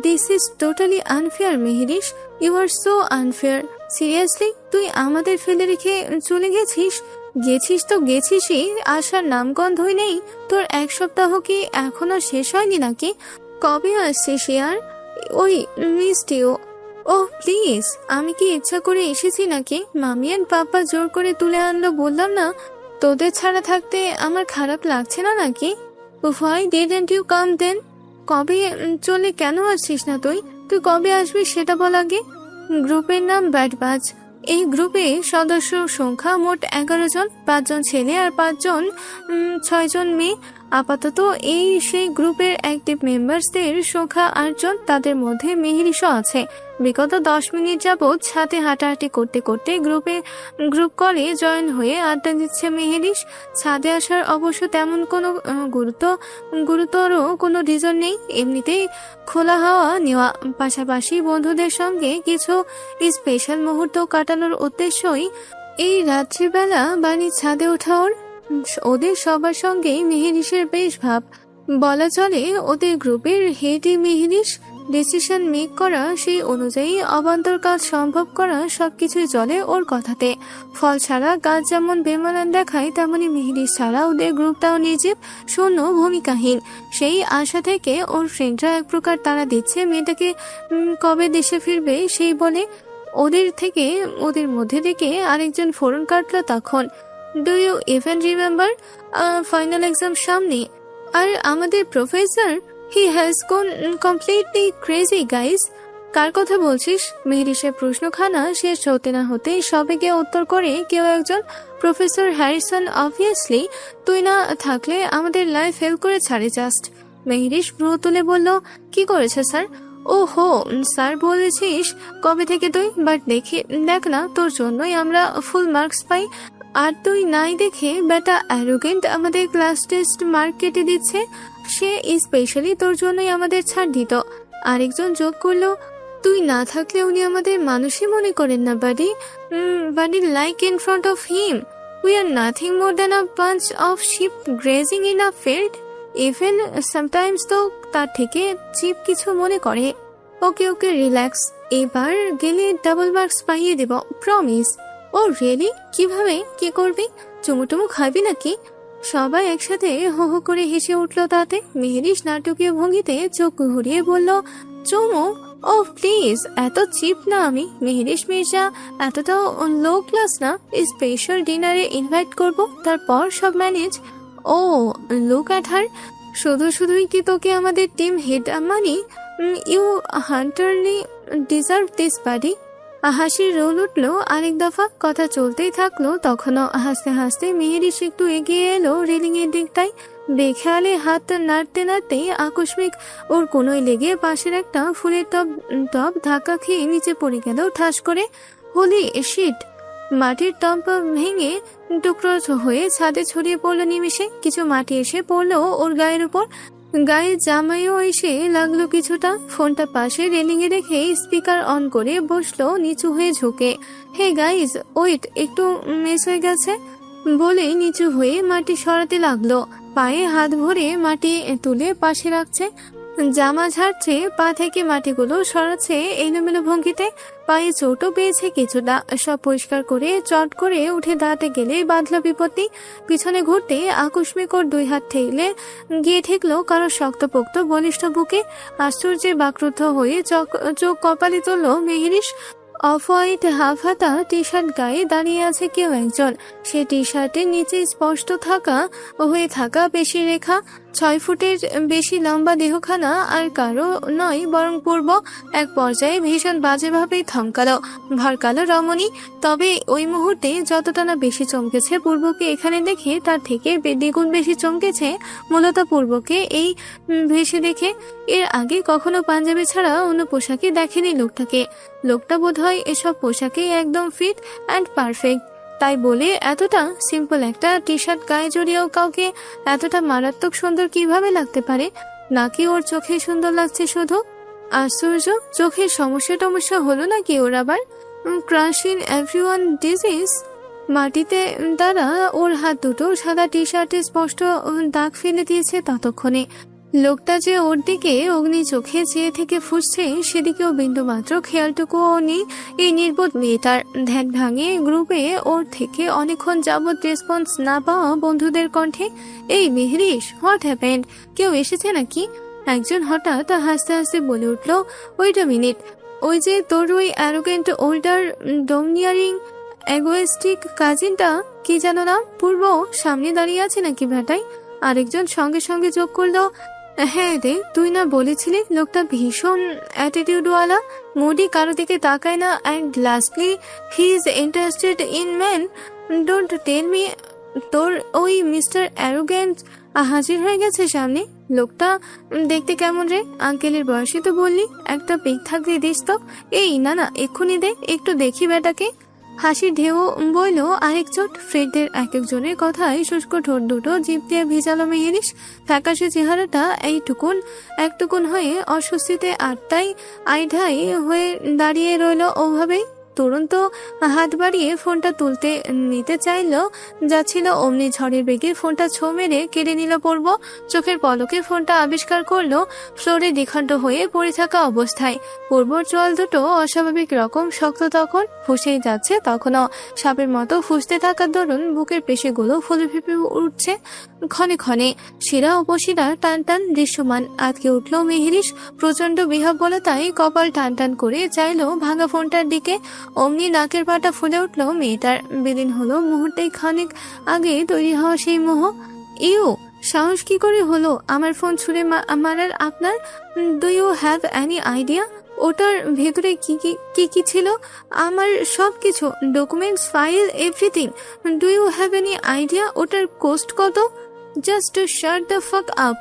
This is totally unfair Mehrish, you are so unfair. Seriously তুই আমাদের ফেলে রেখে চলে গেছিস? গেছিস তো গেছিসই, আসার নামগন্ধই নেই। তোর 1 সপ্তাহ কি এখনো শেষ হয়নি নাকি? কবে আসছিস ইয়ার? ওই মিষ্টিও। ওহ প্লিজ, আমি কি ইচ্ছা করে এসেছি নাকি? মামি এন্ড পাপা জোর করে তুলে আনলো, বললাম না তোদের ছাড়া থাকতে আমার খারাপ লাগছে না নাকি? হোয়াই ডিডন্ট ইউ কাম দেন? কবে চলে কেন আসছিস না তুই? তুই কবে আসবি সেটা বল আগে। গ্রুপের নাম ব্যাটবাজ। এই গ্রুপে সদস্য সংখ্যা মোট 11 জন, 5 জন ছেলে আর 6 জন মেয়ে। আপাতত এই সেই গ্রুপের অ্যাক্টিভ মেম্বারসদের সংখ্যা 8 জন, তাদের মধ্যে মেহেরিশও আছে। বিগত 10 মিনিট যাবৎ ছাদে হাঁটাহাঁটি করতে করতে গ্রুপ কলে জয়েন হয়ে আড্ডা দিচ্ছে মেহেরিশ। ছাদে আসার অবশ্য তেমন কোনো গুরুতর কোনো রিজন নেই, এমনিতেই খোলা হাওয়া নেওয়া, পাশাপাশি বন্ধুদের সঙ্গে কিছু স্পেশাল মুহূর্ত কাটানোর উদ্দেশ্যই এই রাত্রিবেলা বাড়ির ছাদে ওঠা ওর। ওদের সবার সঙ্গেই মেহেরিশের বেশ ভাব, বলা চলে ওদের গ্রুপের হেডই মেহেরিশ। ডিসিশন মেক করা, সেই অনুযায়ী অবান্তর কাজ সম্ভব করা, সবকিছুই চলে ওর কথাতে। ফল ছাড়া গাছ যেমন বেমানান দেখায়, তেমনি মেহেরিশ ছাড়া ওদের গ্রুপটাও নির্জীব, শূন্য, ভূমিকাহীন। সেই আশা থেকে ওর ফ্রেন্ডরা এক প্রকার তাড়া দিচ্ছে মেয়েটাকে কবে দেশে ফিরবে সেই বলে। ওদের মধ্যে থেকে আরেকজন ফোরন কাটলো তখন। Do you even remember? Final exam সামনে, আর আমাদের professor, he has gone completely crazy guys. কার কথা বলছিস? মেহেরিশের প্রশ্নখানা শেষ হতে না হতে সবেগে উত্তর করে কেউ একজন, প্রফেসর হ্যারিসন অবভিয়াসলি। তুই না থাকলে আমাদের লাইফ ফেল করে ছাড়ে জাস্ট। মেহেরিশ ভ্রু তুলে বলল, কি করেছে স্যার? ও হো স্যার বলেছিস কবে থেকে তুই? বাট দেখ না, তোর জন্যই আমরা ফুল মার্কস পাই, আর তুই নাই দেখে বেটা অ্যারোগেন্ট আমাদের ক্লাস টেস্ট মার্ক কেটে দিচ্ছে। সে স্পেশালি তোর জন্যই আমাদের ছাড় দিত। আরেকজন যোগ করলো, তুই না থাকলে উনি আমাদের মানুষই মনে করেন না buddy like in front of him we are nothing more than a bunch of sheep grazing in a field. Even sometimes তো তার থেকে চিপ কিছু মনে করে। ওকে ওকে রিল্যাক্স, এবার গেলে ডাবল মার্কস পাইয়ে দেব, প্রমিস। ও রিয়েলি? কিভাবে, কি করবি? চুমুটুমু খাবি নাকি? সবাই একসাথে হো হো করে হেসে উঠলো তাতে। মেহেরিশ নাটকীয় ভঙ্গিতে চোখ ঘুরিয়ে বলল, চুমু? ও প্লিজ, এত চিপ না আমি। মেহেরিশ মির্জা এতটাও লো ক্লাস না। স্পেশাল ডিনারে ইনভাইট করব, তারপর সব manage. Oh look at her. শুধুই কি তোকে আমাদের টিম হেড মানি? ইউ হান্টারলি ডিজার্ভ দিস বাডি। হাসির রোল উঠলো আরেক দফা, কথা চলতেই থাকলো। তখনও হাসতে হাসতে মেহেরিশ একটু এগিয়ে এলো রেলিং এর দিকটায়। বেখেয়ালে হাত নাড়তে নাড়তেই আকস্মিক ওর কোনোই লেগে পাশের একটা ফুলের টব ধাক্কা খেয়ে নিচে পড়ে গেল ঠাস করে। হোলি শিট! মাটির টব ভেঙে টুকরো হয়ে ছাদে ছড়িয়ে পড়লো নিমিষে। কিছু মাটি এসে পড়লো ওর গায়ের উপর, গায়ে জামাইও এসে লাগলো কিছুটা। ফোনটা পাশে রেলিং এ রেখে স্পিকার অন করে বসলো নিচু হয়ে ঝুঁকে। হে গাইজ ওয়েট, একটু মিস হয়ে গেছে বলে নিচু হয়ে মাটি সরাতে লাগলো। পায়ে হাত ভরে মাটি তুলে পাশে রাখছে, জামা ঝাড়ছে, পা থেকে মাটিগুলো সরাচ্ছে এলোমেলো ভঙ্গিতে। পায়ে চোটও পেয়েছে কিছুটা। সব পরিষ্কার করে চট করে উঠে দাঁড়াতে গেলে বাঁধল বিপত্তি। পিছনে ঘুরতে আকস্মিক ওর 2 হাত ঠেলে গিয়ে ঠেকলো কারো শক্তপোক্ত বলিষ্ঠ বুকে। আশ্চর্যে বাকরুদ্ধ হয়ে চোখ কপালে তুলল মেহেরিশ। অফ হোয়াইট হাফ হাতা টি শার্ট গায়ে দাঁড়িয়ে আছে কেউ একজন। সে টি শার্টের নিচে স্পষ্ট হয়ে থাকা পেশি রেখা, 6 ফুটের বেশি লম্বা দেহখানা আর কারো নয় বরং পূর্ব। এক পর্যায়ে ভীষণ বাজেভাবেই থমকালো, ভরকালো রমণী। তবে ওই মুহূর্তে যতটা না বেশি চমকেছে পূর্বকে এখানে দেখে, তার থেকে দ্বিগুণ বেশি চমকেছে মূলত পূর্বকে এই ভেসে দেখে। এর আগে কখনো পাঞ্জাবি ছাড়া অন্য পোশাকে দেখেনি লোকটা বোধহয় এসব পোশাকে একদম ফিট অ্যান্ড পারফেক্ট। তাই বলে এতটা সিম্পল একটা টি শার্ট গায়ে জড়িয়েও কাউকে এতটা মারাত্মক সুন্দর কিভাবে লাগতে পারে? নাকি ওর চোখে সুন্দর লাগছে শুধু? আশ্চর্য, চোখের সমস্যা হলো নাকি ওর আবার? Crush in everyone disease. মাটিতে দ্বারা ওর হাত দুটো সাদা টি শার্টে স্পষ্ট দাগ ফেলে দিয়েছে ততক্ষণে। লোকটা যে ওর দিকে অগ্নি চোখে চেয়ে থেকে ফুসছে সেদিকেও বিন্দু মাত্র খেয়ালটুকুও নেই এই নির্বোধ মেয়েটার। ধ্যান ভাঙে গ্রুপে ওর থেকে অনেকক্ষণ যাবৎ রেসপন্স না পাওয়া বন্ধুদের কণ্ঠে, এই মেহরিশ, হোয়াট হ্যাপেন্ড? কেউ এসেছে নাকি? একজন হঠাৎ হাসতে হাসতে বলে উঠল, ওয়েট আ মিনিট, ওই যে তোর ওই অ্যারোগেন্ট ওল্ডার ডোমিনিয়ারিং এগোয়েস্টিক কাজিনটা, কি জানো না, পূর্ব, সামনে দাঁড়িয়ে আছে নাকি ভেটাই? আরেকজন সঙ্গে সঙ্গে যোগ করলো, হ্যাঁ রে, তুই না বলেছিলি লোকটা ভীষণ অ্যাটিটিউডওয়ালা, মোডি, কারো দিকে তাকায় না, and lastly he is interested in man. Don't tell me তোর ওই মিস্টার অ্যারোগেন্ট হাজির হয়ে গেছে সামনে। লোকটা দেখতে কেমন রে? আঙ্কেলের বয়সী তো বললি, একটা পিক থাকলে দিস তো। এই না না, এক্ষুনি দে, একটু দেখি বেটাকে। হাসির ঢেউ বইল আরেক চোট। ফ্রেডদের এক একজনের কথায় শুষ্ক ঠোঁট দুটো জিভ দিয়ে ভিজালো মেহেরিশ। ফ্যাকাশে চেহারাটা একটুকুন হয়ে অস্বস্তিতে আইঢাই হয়ে দাঁড়িয়ে রইল ওভাবেই। তুরন্ত হাত বাড়িয়ে ফোনটা তুলতে নিতে যাচ্ছিল, অমনি ঝড়ের বেগে ফোনটা ছো মেরে কেড়ে নিল পূর্ব। চোখের পলকে ফোনটা আবিষ্কার করলো ফ্লোরে দ্বিখণ্ড হয়ে পড়ে থাকা অবস্থায়। পূর্বর চোয়াল দুটো অস্বাভাবিক রকম শক্ত, তখন ফুসেই যাচ্ছে, তখনও সাপের মতো ফুসতে থাকার দরুন বুকের পেশিগুলো ফুলে ফেপে উঠছে ক্ষণে ক্ষণে। শিরা উপশিরা টান টান দৃশ্যমান। আটকে উঠল মেহেরিশ প্রচন্ড বিহ্বলতায়, কপাল টান টান করে চাইলো ভাঙা ফোনটার দিকে। অমনি নাকের পাটা ফুলে উঠল মেয়েটার। বিলীন হলো মুহূর্তেই খানিক আগে তৈরি হওয়া সেই মোহ। ইউ, সাহস কি করে হলো আমার ফোন ছুঁড়ে মারার আপনার? Do you have any idea ওটার ভেতরে কি কি ছিল? আমার সব কিছু, documents, file, everything. Do you have any idea ওটার কোস্ট কত? Just shut the fuck up.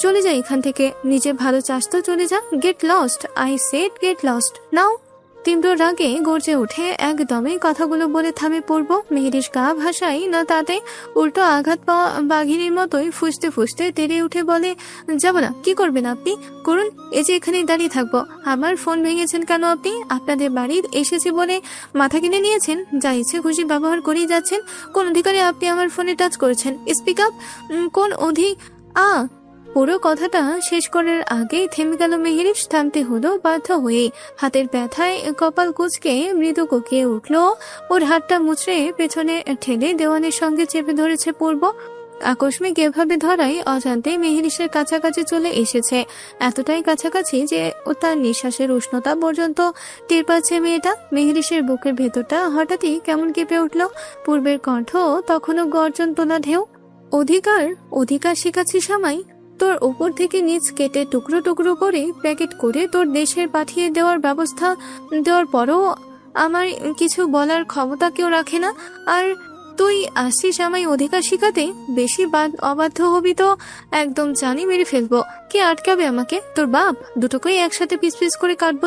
চলে যা এখান থেকে, নিজে ভালো চাস তো চলে যা। Get lost, I said get lost now. তীব্র রাগে গর্জে উঠে একদমে কথাগুলো বলে থামে পূর্ব। মেহেরিশ গা ভাসাই না তাতে, উল্টো আঘাত পাওয়া বাঘিনীর মতোই ফুসতে ফুসতে তেড়ে উঠে বলে, যাব না। কি করবেন আপনি? করুন, এই যে এখানেই দাঁড়িয়ে থাকবো। আমার ফোন ভেঙেছেন কেন আপনি? আপনাদের বাড়ির এসেছি বলে মাথা কিনে নিয়েছেন, যা ইচ্ছে খুশি ব্যবহার করেই যাচ্ছেন। কোন অধিকারে আপনি আমার ফোনে টাচ করেছেন? Speak up. কোন পুরো কথাটা শেষ করার আগেই থেমে গেল মেহেরিশ। থামতে হলো বাধ্য হয়ে। হাতের ব্যথায় কপাল কুঁচকে মৃদু কোকিয়ে উঠল। ওর হাতটা মুচড়ে পেছনে ঠেলে দেওয়ানের সঙ্গে চেপে ধরেছে পূর্ব। আকস্মিক এভাবে ধরাই অজান্তে মেহেরিশের কাছাকাছি চলে এসেছে, এতটাই কাছাকাছি যে তার নিঃশ্বাসের উষ্ণতা পর্যন্ত টের পাচ্ছে মেয়েটা। মেহেরিশের বুকের ভেতরটা হঠাৎই কেমন কেঁপে উঠল। পূর্বের কণ্ঠ তখনও গর্জন তোলা ঢেউ। অধিকার শিখাচ্ছি সামাই। তোর উপর থেকে নিচ কেটে টুকরো টুকরো করে প্যাকেট করে তোর দেশের পাঠিয়ে দেওয়ার ব্যবস্থা দেওয়ার পরও আমার কিছু বলার ক্ষমতা কেউ রাখে না। আর তুই আসছিস আমায় অধিকার শিখাতে? বেশি অবাধ্য হবি তো একদম জানি মেরে ফেলবো। কে আটকাবে আমাকে? তোর বাপ। দুটোকেই একসাথে পিস পিস করে কাটবো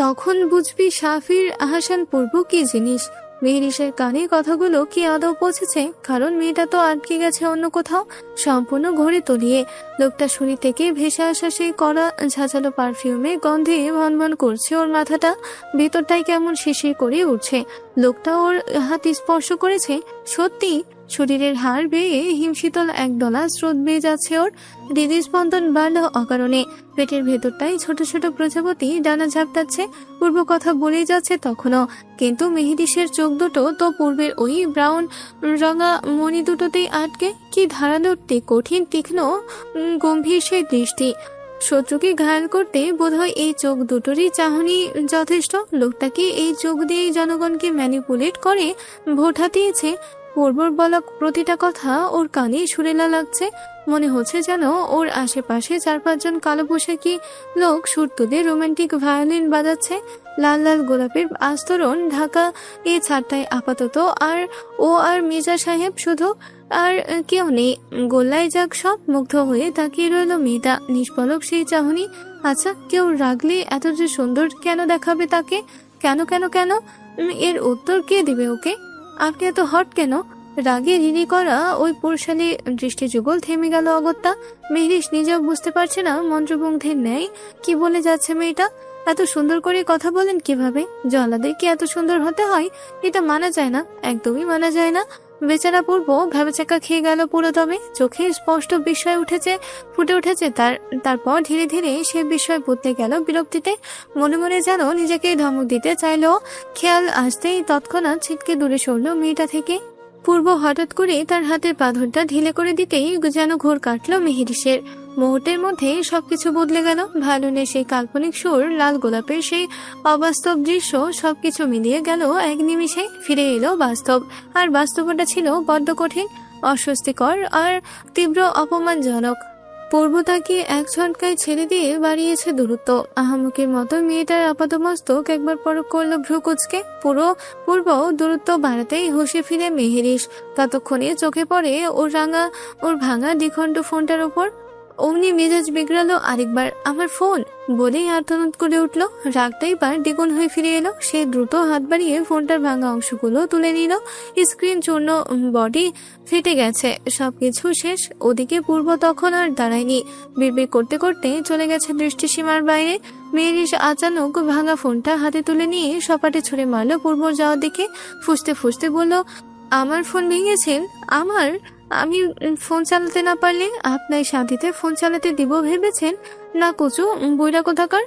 তখন বুঝবি শাফির আহসান পূর্ব কি জিনিস। মেহেরিশের কানে কথাগুলো কি আদৌ পৌঁছেছে? কারণ মেয়েটা তো আটকে গেছে অন্য কোথাও, সম্পূর্ণ ঘরে তলিয়ে। লোকটা শরীর থেকে ভেসে আসা সেই কড়া ঝাঁঝালো পারফিউমে গন্ধে ভনভন করছে ওর মাথাটা। ভেতরটাই কেমন শিশির করে উঠছে। লোকটা ওর হাত স্পর্শ করেছে সত্যি। শরীরের হাড় বেয়ে হিমশীতল একদলা স্রোত বেয়ে যাচ্ছে ওর। হৃদস্পন্দন বাড়ল অকারণে। পেটের ভেতরটাই ছোট ছোট প্রজাপতি ডানা ঝাপটাচ্ছে। পূর্ব কথা বলেই যাচ্ছে তখনও, কিন্তু মেহেরিশের চোখ দুটো তো পূর্বের ওই ব্রাউন রঙা মণি দুটোতেই আটকে। কি ধারালো, কঠিন, তীক্ষ্ণ, গম্ভীর সেই দৃষ্টি। শত্রুকে ঘায়াল করতে বোধহয় এই চোখ দুটোরই চাহনি যথেষ্ট। লোকটাকে এই চোখ দিয়েই জনগণকে ম্যানিপুলেট করে ভোট হাতিয়েছে। পূর্বর বলা প্রতিটা কথা ওর কানে সুরেলা লাগছে। মনে হচ্ছে যেন ওর আশেপাশে 4-5 জন কালো পোশাকি লোক সুর তুলে রোমান্টিক ভায়োলিন বাজাচ্ছে। লাল লাল গোলাপের আস্তরণ ঢাকা এই ছাদটায় আপাতত আর মির্জা সাহেব শুধু, আর কেউ নেই। গোল্লায় যাক সব। মুগ্ধ হয়ে তাকিয়ে রইল মেয়েটা, নিষ্পলক সেই চাহনি। আচ্ছা, কেউ রাগলে এত যে সুন্দর কেন দেখাবে তাকে? কেন কেন কেন? এর উত্তর কে দিবে ওকে? আপনি এত হট কেন? রাগে রিরি করা ওই পুরুষালী দৃষ্টি যুগল থেমে গেল অগত্যা। মেহরিশ নিজেও বুঝতে পারছে না মন্ত্রমুগ্ধের ন্যায় কি বলে যাচ্ছে মেয়েটা। এত সুন্দর করে কথা বলেন কিভাবে? জল্লাদের কি এত সুন্দর হতে হয়? এটা মানা যায় না, একদমই মানা যায় না। বেচারা পূর্ব ভ্যাবাচাকা খেয়ে গেল পুরো দমে। চোখে স্পষ্ট বিস্ময় ফুটে উঠেছে তারপর ধীরে ধীরে সে বিস্ময় বদলে গেল বিরক্তিতে। মনে মনে যেন নিজেকে ধমক দিতে চাইলো। খেয়াল আসতেই তৎক্ষণাৎ ছিটকে দূরে সরল মেয়েটা থেকে। পূর্ব হঠাৎ করে তার হাতের পাথরটা ঢিলে করে দিতেই যেন ঘোর কাটলো মেহেরিসের। মুহূর্তের মধ্যে সবকিছু বদলে গেল। ভায়োলিনের সেই কাল্পনিক সুর, লাল গোলাপের সেই অবাস্তব দৃশ্য, সবকিছু মিলিয়ে গেল এক নিমিষে। ফিরে এলো বাস্তব। আর বাস্তবতা ছিল বড্ড কঠিন, অস্বস্তিকর আর তীব্র অপমানজনক। পূর্ব তাকে এক ঝটকায় ছেড়ে দিয়ে বাড়িয়েছে দূরত্ব। আহামুকের মতো মেয়েটার আপাতমস্তক একবার পরক করলো ভ্রু কুচকে। পূর্ব দূরত্ব বাড়াতেই হুঁশে ফিরে মেহেরিস। ততক্ষণে চোখে পড়ে ওর ভাঙা দ্বিখণ্ড ফোনটার উপর। অমনি মেজাজ বিগড়ালো আরেকবার। আমার ফোন বলেই আর্তনাদ করে উঠল। রাগটা এবার দ্বিগুণ হয়ে ফিরে এলো। সে দ্রুত হাত বাড়িয়ে ফোনটার ভাঙা অংশগুলো তুলে নিল। স্ক্রিন চূর্ণ, বডি ফেটে গেছে, সবকিছু শেষ। ওদিকে পূর্ব তখন আর দাঁড়ায়নি। বিড়বিড় করতে করতে চলে গেছে দৃষ্টিসীমার বাইরে। মেহেরিস আচানক ভাঙা ফোনটা হাতে তুলে নিয়ে সপাটে ছুঁড়ে মারলো পূর্বর যাওয়ার দিকে। ফুঁসতে ফুঁসতে বলল, আমার ফোন ভেঙেছেন? আমি ফোন চালাতে না পারলে আপনার শান্তিতে ফোন চালাতে দিব ভেবেছেন? না কুচু বুইড়া কোথাকার।